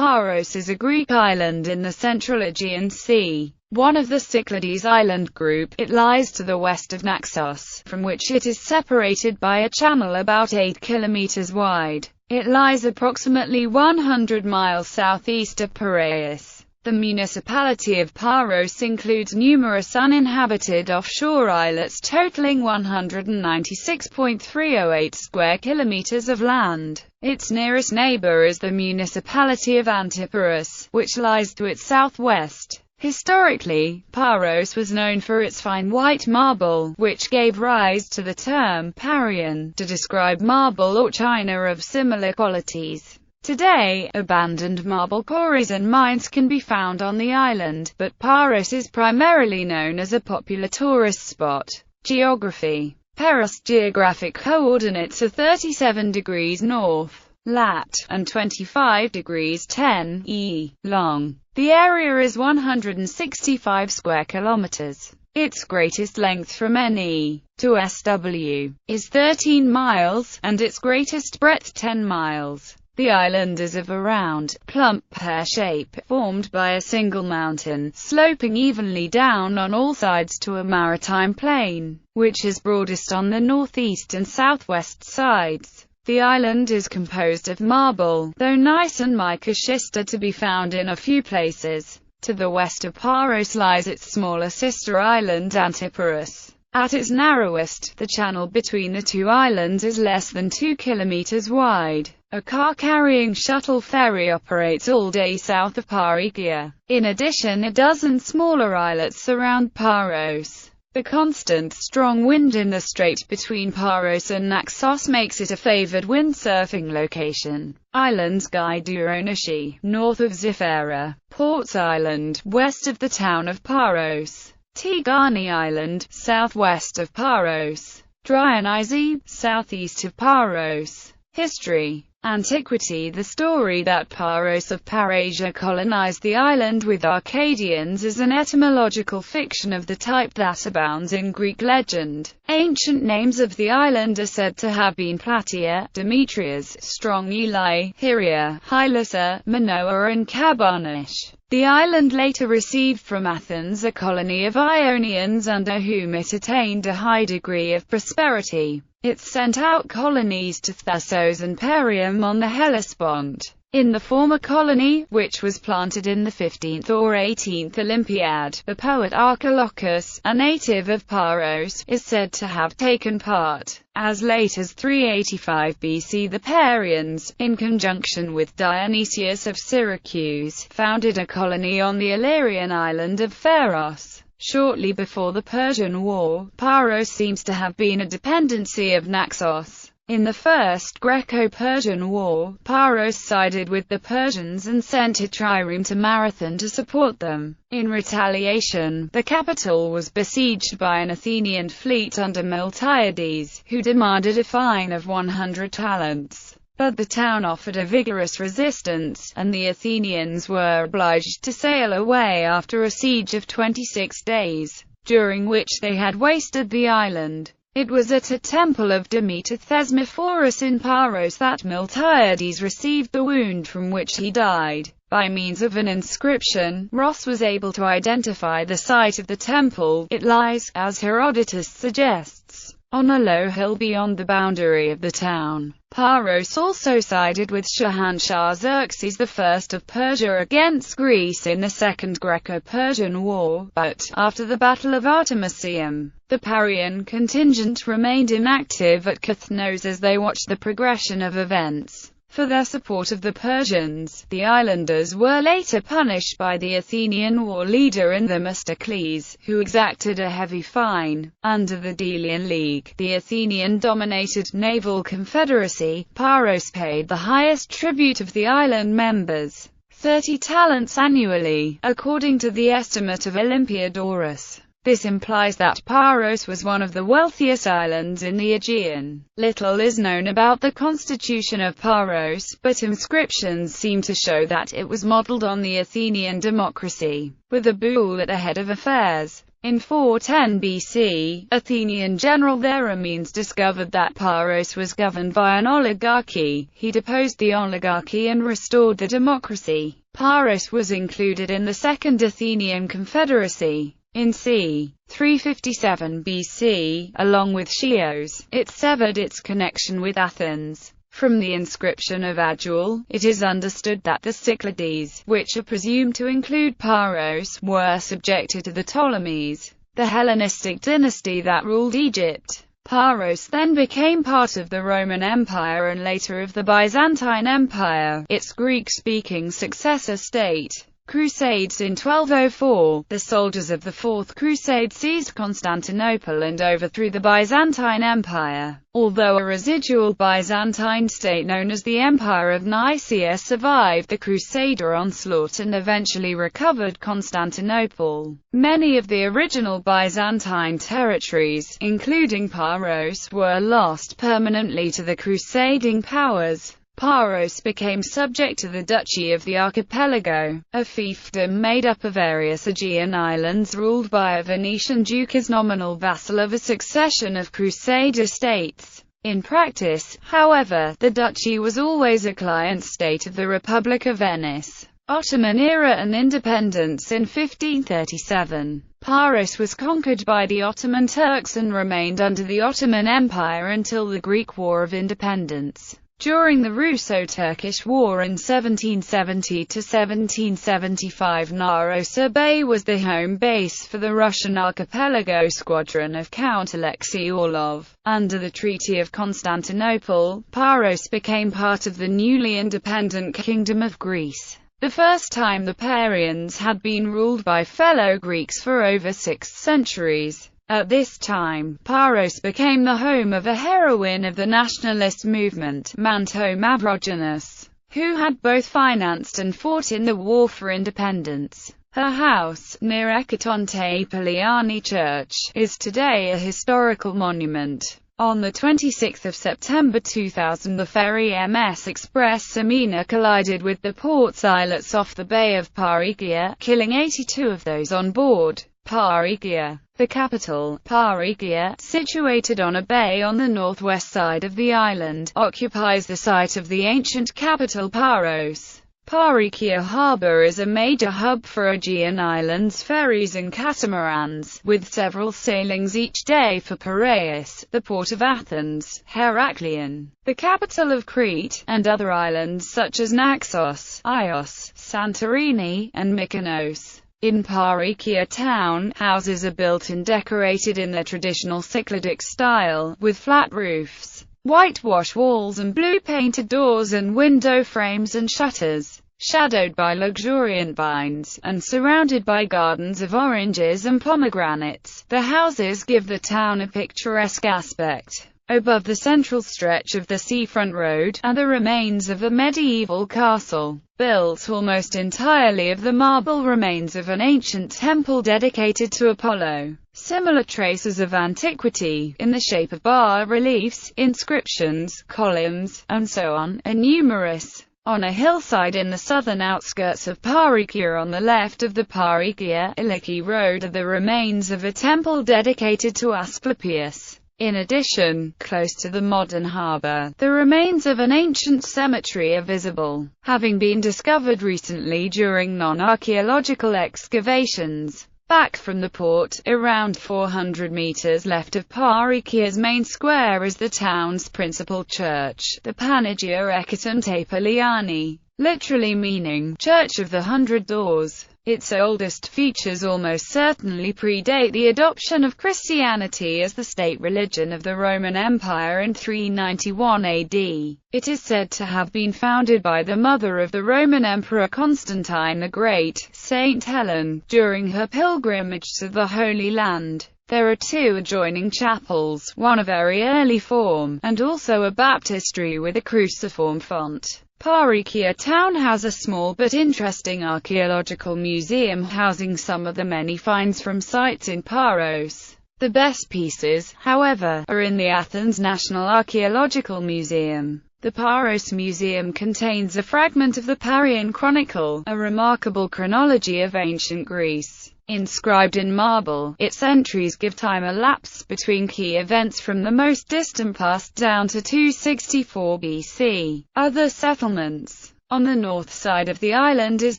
Paros is a Greek island in the central Aegean Sea, one of the Cyclades island group. It lies to the west of Naxos, from which it is separated by a channel about 8 kilometers wide. It lies approximately 100 miles southeast of Paros. The municipality of Paros includes numerous uninhabited offshore islets totaling 196.308 square kilometers of land. Its nearest neighbor is the municipality of Antiparos, which lies to its southwest. Historically, Paros was known for its fine white marble, which gave rise to the term Parian, to describe marble or china of similar qualities. Today, abandoned marble quarries and mines can be found on the island, but Paros is primarily known as a popular tourist spot. Geography. Paros' geographic coordinates are 37 degrees north, lat, and 25 degrees 10 e, long. The area is 165 square kilometers. Its greatest length from NE to SW is 13 miles, and its greatest breadth 10 miles. The island is of a round, plump pear shape, formed by a single mountain, sloping evenly down on all sides to a maritime plain, which is broadest on the northeast and southwest sides. The island is composed of marble, though gneiss and mica schist are to be found in a few places. To the west of Paros lies its smaller sister island Antiparos. At its narrowest, the channel between the two islands is less than 2 kilometers wide. A car-carrying shuttle ferry operates all day south of Parikia. In addition, a dozen smaller islets surround Paros. The constant, strong wind in the strait between Paros and Naxos makes it a favored windsurfing location. Islands: Gaiduronoshi, north of Zifera; Ports Island, west of the town of Paros; Tigani Island, southwest of Paros; Dionysi, southeast of Paros. History. Antiquity. The story that Paros of Parasia colonized the island with Arcadians is an etymological fiction of the type that abounds in Greek legend. Ancient names of the island are said to have been Platia, Demetrias, Strong Eli, Hyria, Hylusa, Manoa and Kabanish. The island later received from Athens a colony of Ionians under whom it attained a high degree of prosperity. It sent out colonies to Thessos and Perium on the Hellespont. In the former colony, which was planted in the 15th or 18th Olympiad, the poet Archilochus, a native of Paros, is said to have taken part. As late as 385 BC, the Parians, in conjunction with Dionysius of Syracuse, founded a colony on the Illyrian island of Pharos. Shortly before the Persian War, Paros seems to have been a dependency of Naxos. In the First Greco-Persian War, Paros sided with the Persians and sent a trireme to Marathon to support them. In retaliation, the capital was besieged by an Athenian fleet under Miltiades, who demanded a fine of 100 talents. But the town offered a vigorous resistance, and the Athenians were obliged to sail away after a siege of 26 days, during which they had wasted the island. It was at a temple of Demeter Thesmophorus in Paros that Miltiades received the wound from which he died. By means of an inscription, Ross was able to identify the site of the temple. It lies, as Herodotus suggests, on a low hill beyond the boundary of the town. Paros also sided with Shahanshah Xerxes I of Persia against Greece in the Second Greco-Persian War, but, after the Battle of Artemisium, the Parian contingent remained inactive at Kathnos as they watched the progression of events. For their support of the Persians, the islanders were later punished by the Athenian war leader in Themistocles, who exacted a heavy fine. Under the Delian League, the Athenian-dominated naval confederacy, Paros paid the highest tribute of the island members, 30 talents annually, according to the estimate of Olympiodorus. This implies that Paros was one of the wealthiest islands in the Aegean. Little is known about the constitution of Paros, but inscriptions seem to show that it was modeled on the Athenian democracy, with a bull at the head of affairs. In 410 BC, Athenian general Theramenes discovered that Paros was governed by an oligarchy. He deposed the oligarchy and restored the democracy. Paros was included in the Second Athenian Confederacy. In c. 357 BC, along with Chios, it severed its connection with Athens. From the inscription of Adual, it is understood that the Cyclades, which are presumed to include Paros, were subjected to the Ptolemies, the Hellenistic dynasty that ruled Egypt. Paros then became part of the Roman Empire and later of the Byzantine Empire, its Greek-speaking successor state. Crusades. In 1204, the soldiers of the Fourth Crusade seized Constantinople and overthrew the Byzantine Empire. Although a residual Byzantine state known as the Empire of Nicaea survived the Crusader onslaught and eventually recovered Constantinople, many of the original Byzantine territories, including Paros, were lost permanently to the crusading powers. Paros became subject to the Duchy of the Archipelago, a fiefdom made up of various Aegean islands ruled by a Venetian duke as nominal vassal of a succession of Crusader states. In practice, however, the duchy was always a client state of the Republic of Venice. Ottoman era and independence. In 1537, Paros was conquered by the Ottoman Turks and remained under the Ottoman Empire until the Greek War of Independence. During the Russo-Turkish War in 1770–1775, Narosa Bay was the home base for the Russian archipelago squadron of Count Alexei Orlov. Under the Treaty of Constantinople, Paros became part of the newly independent Kingdom of Greece. The first time the Parians had been ruled by fellow Greeks for over 6 centuries. At this time, Paros became the home of a heroine of the nationalist movement, Manto Mavrogianus, who had both financed and fought in the War for Independence. Her house, near Ekatonte Poliani Church, is today a historical monument. On 26 September 2000, the ferry MS Express Samina collided with the port's islets off the Bay of Parikia, killing 82 of those on board. Parikia, the capital, Parikia, situated on a bay on the northwest side of the island, occupies the site of the ancient capital Paros. Parikia Harbour is a major hub for Aegean Islands ferries and catamarans, with several sailings each day for Piraeus, the port of Athens, Heraklion, the capital of Crete, and other islands such as Naxos, Ios, Santorini, and Mykonos. In Parikia town, houses are built and decorated in their traditional Cycladic style, with flat roofs, whitewash walls and blue-painted doors and window frames and shutters, shadowed by luxuriant vines, and surrounded by gardens of oranges and pomegranates. The houses give the town a picturesque aspect. Above the central stretch of the seafront road, are the remains of a medieval castle, built almost entirely of the marble remains of an ancient temple dedicated to Apollo. Similar traces of antiquity, in the shape of bas-reliefs, inscriptions, columns, and so on, are numerous. On a hillside in the southern outskirts of Parikia on the left of the Parikia-Iliki Road are the remains of a temple dedicated to Asclepius. In addition, close to the modern harbour, the remains of an ancient cemetery are visible, having been discovered recently during non-archaeological excavations. Back from the port, around 400 meters left of Parikia's main square is the town's principal church, the Panagia Ekatonte Poliani, literally meaning Church of the 100 Doors. Its oldest features almost certainly predate the adoption of Christianity as the state religion of the Roman Empire in 391 AD. It is said to have been founded by the mother of the Roman Emperor Constantine the Great, Saint Helen, during her pilgrimage to the Holy Land. There are 2 adjoining chapels, one a very early form, and also a baptistry with a cruciform font. Parikia town has a small but interesting archaeological museum housing some of the many finds from sites in Paros. The best pieces, however, are in the Athens National Archaeological Museum. The Paros Museum contains a fragment of the Parian Chronicle, a remarkable chronology of ancient Greece. Inscribed in marble, its entries give time elapsed between key events from the most distant past down to 264 BC. Other settlements. On the north side of the island is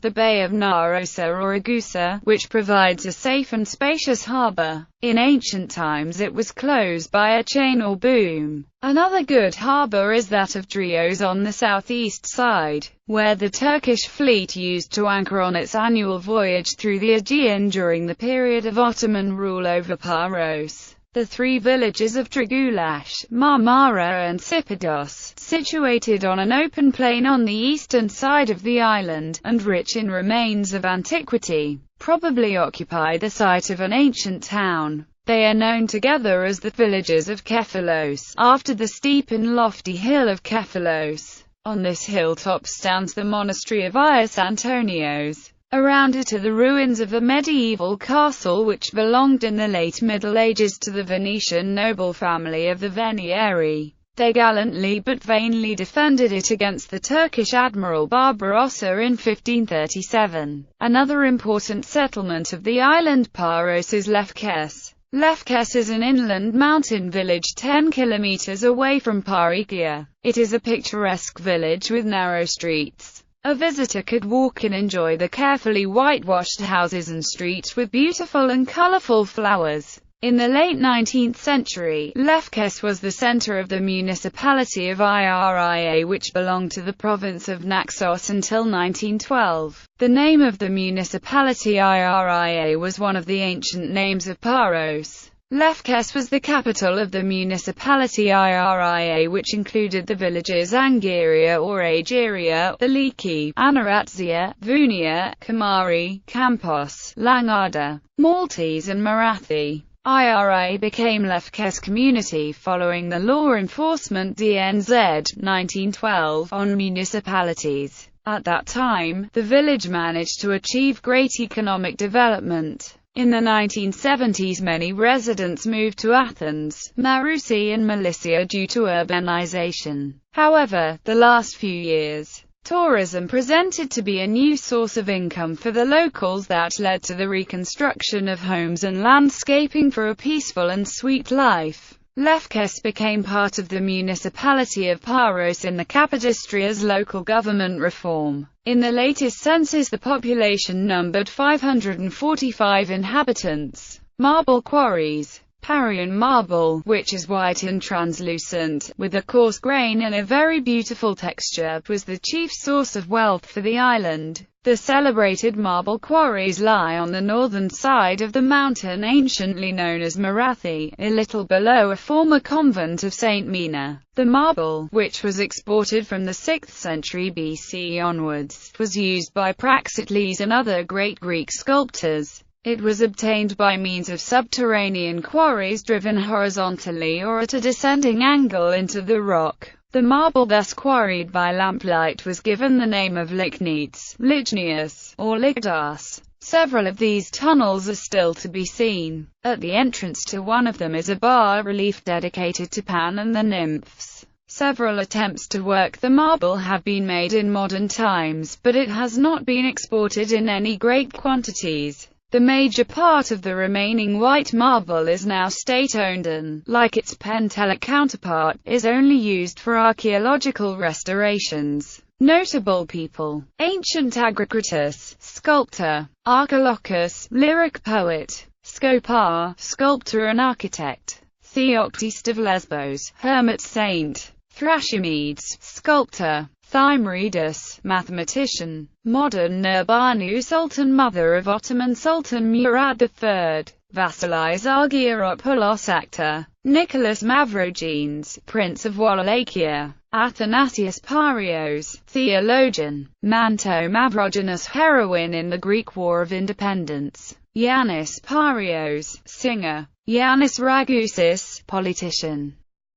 the Bay of Narosa or Agusa, which provides a safe and spacious harbour. In ancient times it was closed by a chain or boom. Another good harbour is that of Drios on the southeast side, where the Turkish fleet used to anchor on its annual voyage through the Aegean during the period of Ottoman rule over Paros. The three villages of Dragulash, Marmara and Sipidos, situated on an open plain on the eastern side of the island, and rich in remains of antiquity, probably occupy the site of an ancient town. They are known together as the villages of Kephilos, after the steep and lofty hill of Kephilos. On this hilltop stands the monastery of Ius Antonios. Around it are the ruins of a medieval castle which belonged in the late Middle Ages to the Venetian noble family of the Venieri. They gallantly but vainly defended it against the Turkish admiral Barbarossa in 1537. Another important settlement of the island Paros is Lefkes. Lefkes is an inland mountain village 10 kilometers away from Parikia. It is a picturesque village with narrow streets. A visitor could walk and enjoy the carefully whitewashed houses and streets with beautiful and colorful flowers. In the late 19th century, Lefkes was the center of the municipality of Iria, which belonged to the province of Naxos until 1912. The name of the municipality Iria was one of the ancient names of Paros. Lefkes was the capital of the municipality Iria, which included the villages Angeria or Ageria, Aliki, Anaratzia, Vunia, Kamari, Campos, Langada, Maltese and Marathi. Iria became Lefkes Community following the Law Enforcement DNZ 1912 on municipalities. At that time, the village managed to achieve great economic development. In the 1970s many residents moved to Athens, Marousi and Milicia due to urbanization. However, the last few years, tourism presented to be a new source of income for the locals that led to the reconstruction of homes and landscaping for a peaceful and sweet life. Lefkes became part of the municipality of Paros in the Kapodistria's local government reform. In the latest census the population numbered 545 inhabitants. Marble quarries. Parian marble, which is white and translucent, with a coarse grain and a very beautiful texture, was the chief source of wealth for the island. The celebrated marble quarries lie on the northern side of the mountain anciently known as Marathi, a little below a former convent of St. Mina. The marble, which was exported from the 6th century BC onwards, was used by Praxiteles and other great Greek sculptors. It was obtained by means of subterranean quarries driven horizontally or at a descending angle into the rock. The marble thus quarried by lamplight was given the name of lignite, ligneous, or ligdas. Several of these tunnels are still to be seen. At the entrance to one of them is a bas-relief dedicated to Pan and the nymphs. Several attempts to work the marble have been made in modern times, but it has not been exported in any great quantities. The major part of the remaining white marble is now state-owned and, like its Pentelic counterpart, is only used for archaeological restorations. Notable people: ancient Agricratus, sculptor; Archilochus, lyric poet; Scopar, sculptor and architect; Theoctist of Lesbos, hermit saint; Thrasymedes, sculptor; Thymeridus, mathematician; modern Nurbanu Sultan, mother of Ottoman Sultan Murad III; Vasilis Argyropoulos, actor; Nicholas Mavrogenes, Prince of Wallachia; Athanasius Parios, theologian; Manto Mavrogenes, heroine in the Greek War of Independence; Yanis Parios, singer; Yanis Ragusis, politician.